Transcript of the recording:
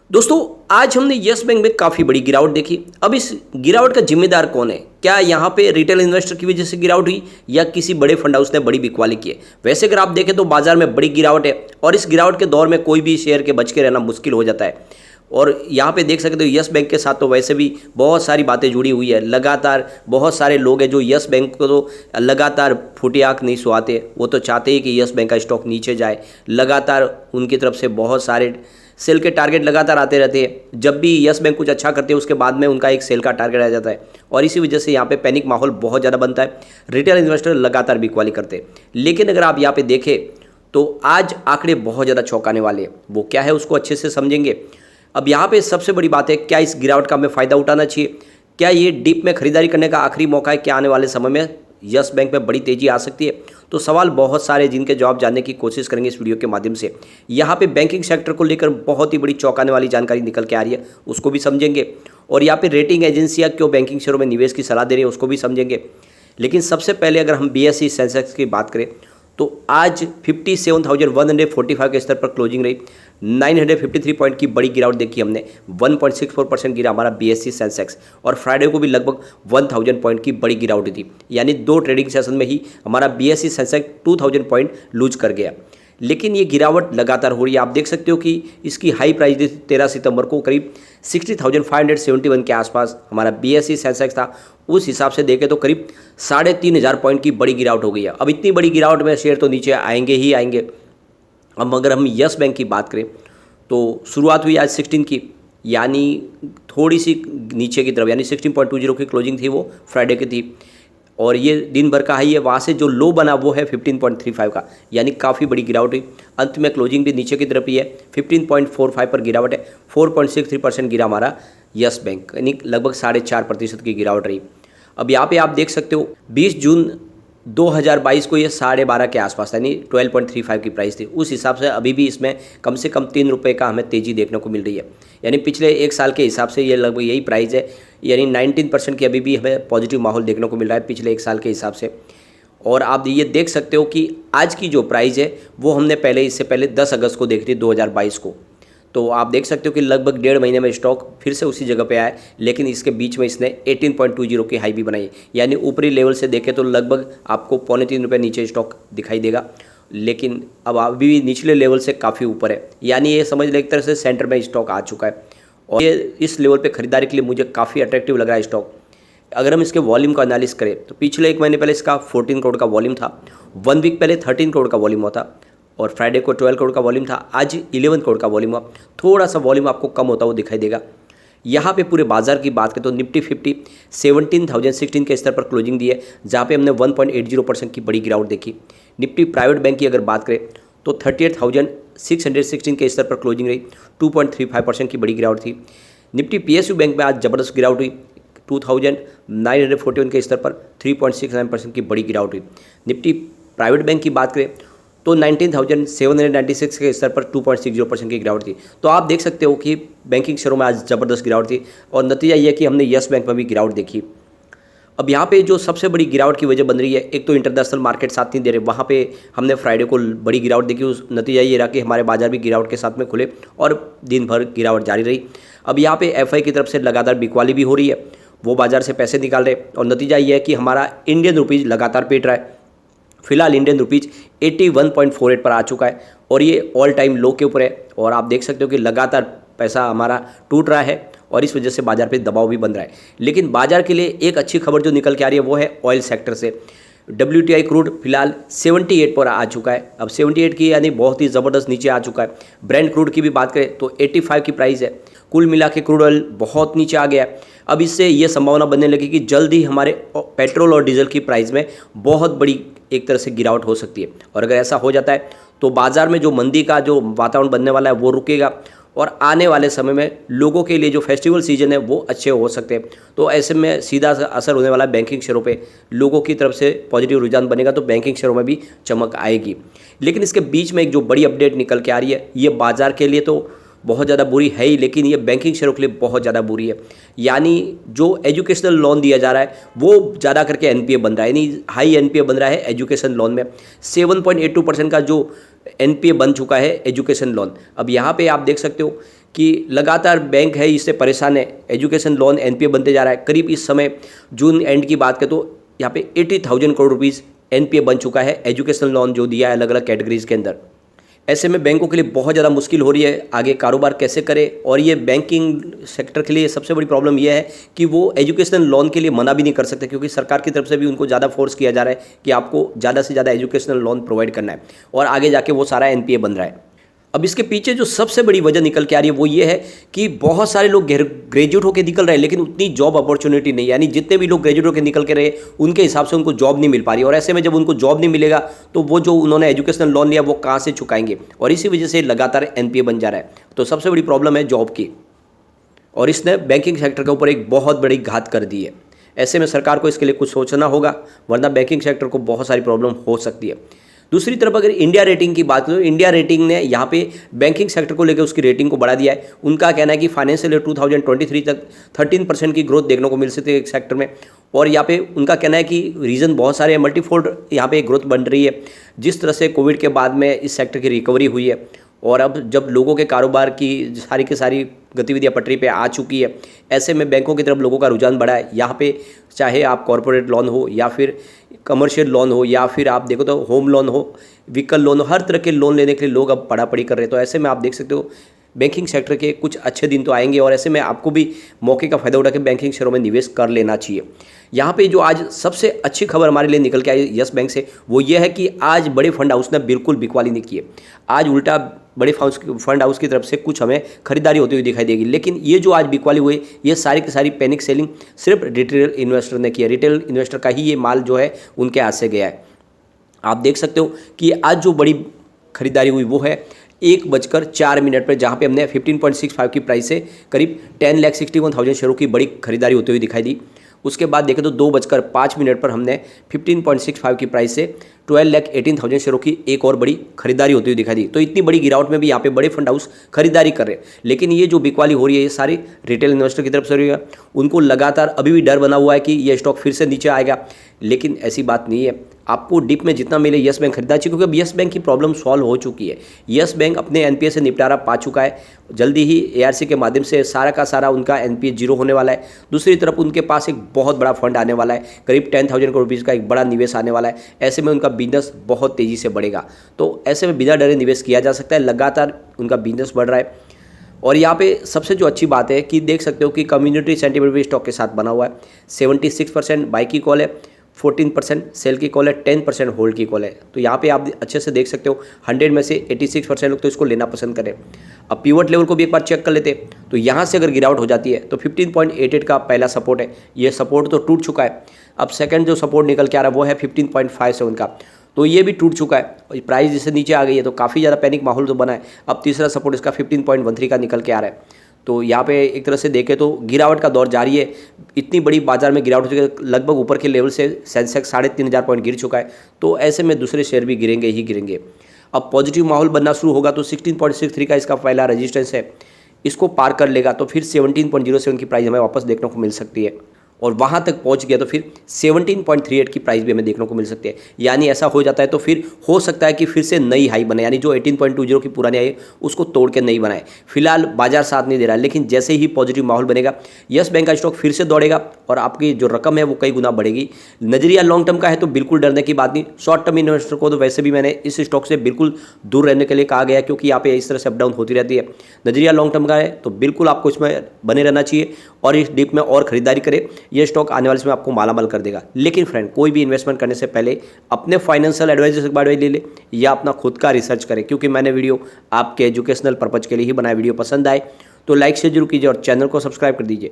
दोस्तों, आज हमने यस बैंक में काफ़ी बड़ी गिरावट देखी। अब इस गिरावट का जिम्मेदार कौन है? क्या यहाँ पे रिटेल इन्वेस्टर की वजह से गिरावट हुई या किसी बड़े फंड हाउस ने बड़ी बिकवाली की है? वैसे अगर आप देखें तो बाजार में बड़ी गिरावट है और इस गिरावट के दौर में कोई भी शेयर के बच के रहना मुश्किल हो जाता है। और यहाँ पे देख सकते हो यस बैंक के साथ तो वैसे भी बहुत सारी बातें जुड़ी हुई है। लगातार बहुत सारे लोग हैं जो यस बैंक को तो लगातार फूटी आँख नहीं सुहाते, वो तो चाहते ही कि यस बैंक का स्टॉक नीचे जाए। लगातार उनकी तरफ से बहुत सारे सेल के टारगेट लगातार आते रहते हैं। जब भी यस बैंक कुछ अच्छा करते हैं उसके बाद में उनका एक सेल का टारगेट आ जाता है और इसी वजह से यहाँ पे पैनिक माहौल बहुत ज़्यादा बनता है। रिटेल इन्वेस्टर लगातार बिकवाली करते हैं। लेकिन अगर आप यहाँ पे देखें तो आज आंकड़े बहुत ज़्यादा चौंकाने वाले हैं। वो क्या है उसको अच्छे से समझेंगे। अब यहाँ पे सबसे बड़ी बात है, क्या इस गिरावट का हमें फ़ायदा उठाना चाहिए? क्या ये डीप में खरीदारी करने का आखिरी मौका है? क्या आने वाले समय में यस बैंक में बड़ी तेजी आ सकती है? तो सवाल बहुत सारे जिनके जवाब जानने की कोशिश करेंगे इस वीडियो के माध्यम से। यहाँ पे बैंकिंग सेक्टर को लेकर बहुत ही बड़ी चौंकाने वाली जानकारी निकल के आ रही है, उसको भी समझेंगे। और यहाँ पे रेटिंग एजेंसियाँ क्यों बैंकिंग शेयरों में निवेश की सलाह दे रही है उसको भी समझेंगे। लेकिन सबसे पहले अगर हम BSE सेंसेक्स की बात करें तो आज 57,145 के स्तर पर क्लोजिंग रही। 953 पॉइंट की बड़ी गिरावट देखी हमने। 1.64% गिरा हमारा BSE सेंसेक्स और फ्राइडे को भी लगभग 1000 पॉइंट की बड़ी गिरावट थी। यानी 2 ट्रेडिंग सेशन में ही हमारा BSE सेंसेक्स 2000 पॉइंट लूज कर गया। लेकिन ये गिरावट लगातार हो रही है। आप देख सकते हो कि इसकी हाई प्राइस थी 13 सितंबर को करीब 60,571 के आसपास हमारा BSE सेंसेक्स था। उस हिसाब से देखें तो करीब 3500 पॉइंट की बड़ी गिरावट हो गई है। अब इतनी बड़ी गिरावट में शेयर तो नीचे आएंगे ही आएंगे। अब अगर हम यस बैंक की बात करें तो शुरुआत हुई आज 16 की, यानी थोड़ी सी नीचे की तरफ, यानी 16.20 की क्लोजिंग थी वो फ्राइडे की थी और ये दिन भर का हाई है। वहाँ से जो लो बना वो है 15.35 का, यानी काफ़ी बड़ी गिरावट हुई। अंत में क्लोजिंग भी नीचे की तरफ ही है, 15.45 पर गिरावट है। 4.63% गिरा हमारा यस बैंक, यानी लगभग 4.5% की गिरावट रही। अब यहाँ पे आप देख सकते हो 20 जून 2022 को ये 12.5 के आसपास था, यानी 12.35 की प्राइस थी। उस हिसाब से अभी भी इसमें कम से कम 3 रुपये का हमें तेज़ी देखने को मिल रही है। यानी पिछले एक साल के हिसाब से ये लगभग यही प्राइस है, यानी 19% की अभी भी हमें पॉजिटिव माहौल देखने को मिल रहा है पिछले एक साल के हिसाब से। और आप ये देख सकते हो कि आज की जो प्राइस है वो हमने इससे पहले 10 अगस्त को देखी थी 2022 को। तो आप देख सकते हो कि लगभग 1.5 महीने में स्टॉक फिर से उसी जगह पे आया है। लेकिन इसके बीच में इसने 18.20 की हाई भी बनाई, यानी ऊपरी लेवल से देखें तो लगभग आपको 3.25 रुपये नीचे स्टॉक दिखाई देगा। लेकिन अब अभी भी निचले लेवल से काफ़ी ऊपर है, यानी ये समझ लें एक तरह से सेंटर में स्टॉक आ चुका है और ये इस लेवल पे खरीदारी के लिए मुझे काफ़ी अट्रैक्टिव लग रहा है स्टॉक। अगर हम इसके वॉल्यूम का एनालिस करें तो पिछले एक महीने पहले इसका 14 करोड़ का वॉल्यूम था, 1 वीक पहले 13 करोड़ का वॉल्यूम हुआ था और फ्राइडे को 12 करोड़ का वॉल्यूम था। आज 11 करोड़ का वॉल्यूम हुआ। थोड़ा सा वॉल्यूम आपको कम होता हुआ दिखाई देगा। यहाँ पे पूरे बाजार की बात करें तो निफ्टी 50 17,016 के स्तर पर क्लोजिंग दी है, जहाँ पे हमने 1.80% की बड़ी गिरावट देखी। निफ्टी प्राइवेट बैंक की अगर बात करें तो 38,616 के स्तर पर क्लोजिंग रही, 2.35% की बड़ी गिरावट थी। निफ्टी PSU बैंक में आज ज़बरदस्त गिरावट हुई, 2,941 के स्तर पर 3.69% की बड़ी गिरावट हुई। निफ्टी प्राइवेट बैंक की बात करें तो 19,796 के स्तर पर 2.60% की गिरावट थी। तो आप देख सकते हो कि बैंकिंग शेयरों में आज ज़बरदस्त गिरावट थी और नतीजा ये है कि हमने यस बैंक में भी गिरावट देखी। अब यहाँ पे जो सबसे बड़ी गिरावट की वजह बन रही है, एक तो इंटरनेशनल मार्केट साथ नहीं दे रहे, वहाँ पे हमने फ्राइडे को बड़ी गिरावट देखी। उस नतीजा ये रहा कि हमारे बाजार भी गिरावट के साथ में खुले और दिन भर गिरावट जारी रही। अब यहाँ पे FI की तरफ से लगातार बिकवाली भी हो रही है, वो बाजार से पैसे निकाल रहे और नतीजा ये है कि हमारा इंडियन रुपीज़ लगातार पीट रहा है। फिलहाल इंडियन रुपीज़ 81.48 पर आ चुका है और ये ऑल टाइम लो के ऊपर है और आप देख सकते हो कि लगातार पैसा हमारा टूट रहा है और इस वजह से बाजार पे दबाव भी बन रहा है। लेकिन बाजार के लिए एक अच्छी खबर जो निकल के आ रही है वो है ऑयल सेक्टर से। WTI क्रूड फिलहाल 78 पर आ चुका है। अब 78 की यानी बहुत ही ज़बरदस्त नीचे आ चुका है। ब्रेंट क्रूड की भी बात करें तो 85 की प्राइस है। कुल मिला के क्रूड ऑयल बहुत नीचे आ गया है। अब इससे ये संभावना बनने लगी कि जल्द ही हमारे पेट्रोल और डीजल की प्राइस में बहुत बड़ी एक तरह से गिरावट हो सकती है और अगर ऐसा हो जाता है तो बाज़ार में जो मंदी का जो वातावरण बनने वाला है वो रुकेगा और आने वाले समय में लोगों के लिए जो फेस्टिवल सीजन है वो अच्छे हो सकते हैं। तो ऐसे में सीधा असर होने वाला है बैंकिंग शेयरों पे। लोगों की तरफ से पॉजिटिव रुझान बनेगा तो बैंकिंग शेयरों में भी चमक आएगी। लेकिन इसके बीच में एक जो बड़ी अपडेट निकल के आ रही है, ये बाजार के लिए तो बहुत ज़्यादा बुरी है ही, लेकिन ये बैंकिंग शेयरों के लिए बहुत ज़्यादा बुरी है। यानी जो एजुकेशनल लोन दिया जा रहा है वो ज़्यादा करके NPA बन रहा है, यानी हाई NPA बन रहा है एजुकेशन लोन में। 7.82% का जो NPA बन चुका है एजुकेशन लोन। अब यहाँ पे आप देख सकते हो कि लगातार बैंक है इससे परेशान है, एजुकेशन लोन एनपीए बनते जा रहा है। करीब इस समय जून एंड की बात करें तो यहाँ पे 80,000 करोड़ रुपीज़ एनपीए बन चुका है, एजुकेशन लोन जो दिया है अलग अलग कैटेगरीज के अंदर। ऐसे में बैंकों के लिए बहुत ज़्यादा मुश्किल हो रही है आगे कारोबार कैसे करें। और ये बैंकिंग सेक्टर के लिए सबसे बड़ी प्रॉब्लम यह है कि वो एजुकेशन लोन के लिए मना भी नहीं कर सकते, क्योंकि सरकार की तरफ से भी उनको ज़्यादा फोर्स किया जा रहा है कि आपको ज़्यादा से ज़्यादा एजुकेशनल लोन प्रोवाइड करना है, और आगे जाके वो सारा एनपीए बन रहा है। अब इसके पीछे जो सबसे बड़ी वजह निकल के आ रही है वो ये है कि बहुत सारे लोग ग्रेजुएट होकर निकल रहे हैं, लेकिन उतनी जॉब अपॉर्चुनिटी नहीं, यानी जितने भी लोग ग्रेजुएट होकर निकल के रहे उनके हिसाब से उनको जॉब नहीं मिल पा रही। और ऐसे में जब उनको जॉब नहीं मिलेगा तो वो जो उन्होंने एजुकेशनल लोन लिया वो कहाँ से चुकाएंगे, और इसी वजह से लगातार एनपीए बन जा रहा है। तो सबसे बड़ी प्रॉब्लम है जॉब की, और इसने बैंकिंग सेक्टर के ऊपर एक बहुत बड़ी घात कर दी है। ऐसे में सरकार को इसके लिए कुछ सोचना होगा, वरना बैंकिंग सेक्टर को बहुत सारी प्रॉब्लम हो सकती है। दूसरी तरफ अगर इंडिया रेटिंग की बात करें तो इंडिया रेटिंग ने यहाँ पे बैंकिंग सेक्टर को लेकर उसकी रेटिंग को बढ़ा दिया है। उनका कहना है कि फाइनेंशियल ईयर 2023 तक 13% की ग्रोथ देखने को मिल सकती है एक सेक्टर में। और यहाँ पे उनका कहना है कि रीज़न बहुत सारे हैं, मल्टीफोल्ड यहाँ पे ग्रोथ बन रही है। जिस तरह से कोविड के बाद में इस सेक्टर की रिकवरी हुई है, और अब जब लोगों के कारोबार की सारी की सारी गतिविधियां पटरी पे आ चुकी है, ऐसे में बैंकों की तरफ लोगों का रुझान बढ़ा है। यहाँ पे चाहे आप कॉर्पोरेट लोन हो या फिर कमर्शियल लोन हो या फिर आप देखो तो होम लोन हो, व्हीकल लोन हो, हर तरह के लोन लेने के लिए लोग अब पढ़ापढ़ी कर रहे हैं। तो ऐसे में आप देख सकते हो बैंकिंग सेक्टर के कुछ अच्छे दिन तो आएंगे, और ऐसे में आपको भी मौके का फ़ायदा उठा के बैंकिंग शेयरों में निवेश कर लेना चाहिए। यहाँ पे जो आज सबसे अच्छी खबर हमारे लिए निकल के आई यस बैंक से, वो ये है कि आज बड़े फंड हाउस ने बिल्कुल बिकवाली नहीं की है। आज उल्टा बड़े फंड हाउस की तरफ से कुछ हमें खरीदारी होती हुई दिखाई देगी। लेकिन ये जो आज बिकवाली हुई, ये सारी की सारी पैनिक सेलिंग सिर्फ रिटेल इन्वेस्टर ने किया। रिटेल इन्वेस्टर का ही ये माल जो है उनके हाथ से गया है। आप देख सकते हो कि आज जो बड़ी खरीदारी हुई वो है 1:04 पर, जहाँ पे हमने 15.65 की प्राइस से करीब 10,61,000 शेयरों की बड़ी खरीदारी होती हुई दिखाई दी। उसके बाद देखें तो 2:05 पर हमने 15.65 की प्राइस से 12,18,000 शेयरों की एक और बड़ी खरीदारी होती हुई दिखाई दी। तो इतनी बड़ी गिरावट में भी यहाँ पे बड़े फंड हाउस खरीदारी कर रहे हैं। लेकिन ये जो बिकवाली हो रही है ये सारी रिटेल इन्वेस्टर की तरफ से हो रही है। उनको लगातार अभी भी डर बना हुआ है कि ये स्टॉक फिर से नीचे आएगा, लेकिन ऐसी बात नहीं है। आपको डिप में जितना मिले यस बैंक खरीदना चाहिए, क्योंकि अब यस बैंक की प्रॉब्लम सॉल्व हो चुकी है। यस बैंक अपने एनपीए से निपटारा पा चुका है। जल्दी ही एआरसी के माध्यम से सारा का सारा उनका एनपीए जीरो होने वाला है। दूसरी तरफ उनके पास एक बहुत बड़ा फंड आने वाला है, करीब 10,000 करोड़ रुपीज़ का एक बड़ा निवेश आने वाला है। ऐसे में उनका बिजनेस बहुत तेज़ी से बढ़ेगा। तो ऐसे में बिना डरे निवेश किया जा सकता है। लगातार उनका बिजनेस बढ़ रहा है। और यहाँ पे सबसे जो अच्छी बात है कि देख सकते हो कि कम्युनिटी सेंटीमेंट भी स्टॉक के साथ बना हुआ है। 76% बाई की कॉल है, 14% सेल की कॉल है, 10% होल्ड की कॉल है। तो यहाँ पे आप अच्छे से देख सकते हो 100 में से 86% लोग तो इसको लेना पसंद करें। अब पिवट लेवल को भी एक बार चेक कर लेते हैं, तो यहाँ से अगर गिरावट हो जाती है तो 15.88 का पहला सपोर्ट है, ये सपोर्ट तो टूट चुका है। अब सेकंड जो सपोर्ट निकल के आ रहा है वो है 15.57 का, तो ये भी टूट चुका है। प्राइस जिससे नीचे आ गई है तो काफ़ी ज़्यादा पैनिक माहौल तो बना है। अब तीसरा सपोर्ट इसका 15.13 का निकल के आ रहा है। तो यहाँ पे एक तरह से देखें तो गिरावट का दौर जारी है। इतनी बड़ी बाजार में गिरावट हो चुकी है, लगभग ऊपर के लेवल से सेंसेक्स 3,500 पॉइंट गिर चुका है। तो ऐसे में दूसरे शेयर भी गिरेंगे ही गिरेंगे। अब पॉजिटिव माहौल बनना शुरू होगा तो 16.63 का इसका पहला रेजिस्टेंस है, इसको पार कर लेगा तो फिर 17.07 की प्राइस हमें वापस देखने को मिल सकती है। और वहाँ तक पहुँच गया तो फिर 17.38 की प्राइस भी हमें देखने को मिल सकती है। यानी ऐसा हो जाता है तो फिर हो सकता है कि फिर से नई हाई बने, यानी जो 18.20 की पुरानी हाई है उसको तोड़ के नई बनाए। फिलहाल बाजार साथ नहीं दे रहा है, लेकिन जैसे ही पॉजिटिव माहौल बनेगा यस बैंक का स्टॉक फिर से दौड़ेगा और आपकी जो रकम है वो कई गुना बढ़ेगी। नजरिया लॉन्ग टर्म का है तो बिल्कुल डरने की बात नहीं। शॉर्ट टर्म इन्वेस्टर को तो वैसे भी मैंने इस स्टॉक से बिल्कुल दूर रहने के लिए कहा गया है, क्योंकि यहाँ पे इस तरह से अप डाउन होती रहती है। नजरिया लॉन्ग टर्म का है तो बिल्कुल आपको इसमें बने रहना चाहिए और इस डिप में और खरीदारी करें। यह स्टॉक आने वाले समय आपको मालामाल कर देगा। लेकिन फ्रेंड, कोई भी इन्वेस्टमेंट करने से पहले अपने फाइनेंशियल एडवाइजर से एडवाइस ले ले या अपना खुद का रिसर्च करें, क्योंकि मैंने वीडियो आपके एजुकेशनल पर्पज के लिए ही बनाया। वीडियो पसंद आए तो लाइक शेयर जरूर कीजिए और चैनल को सब्सक्राइब कर दीजिए।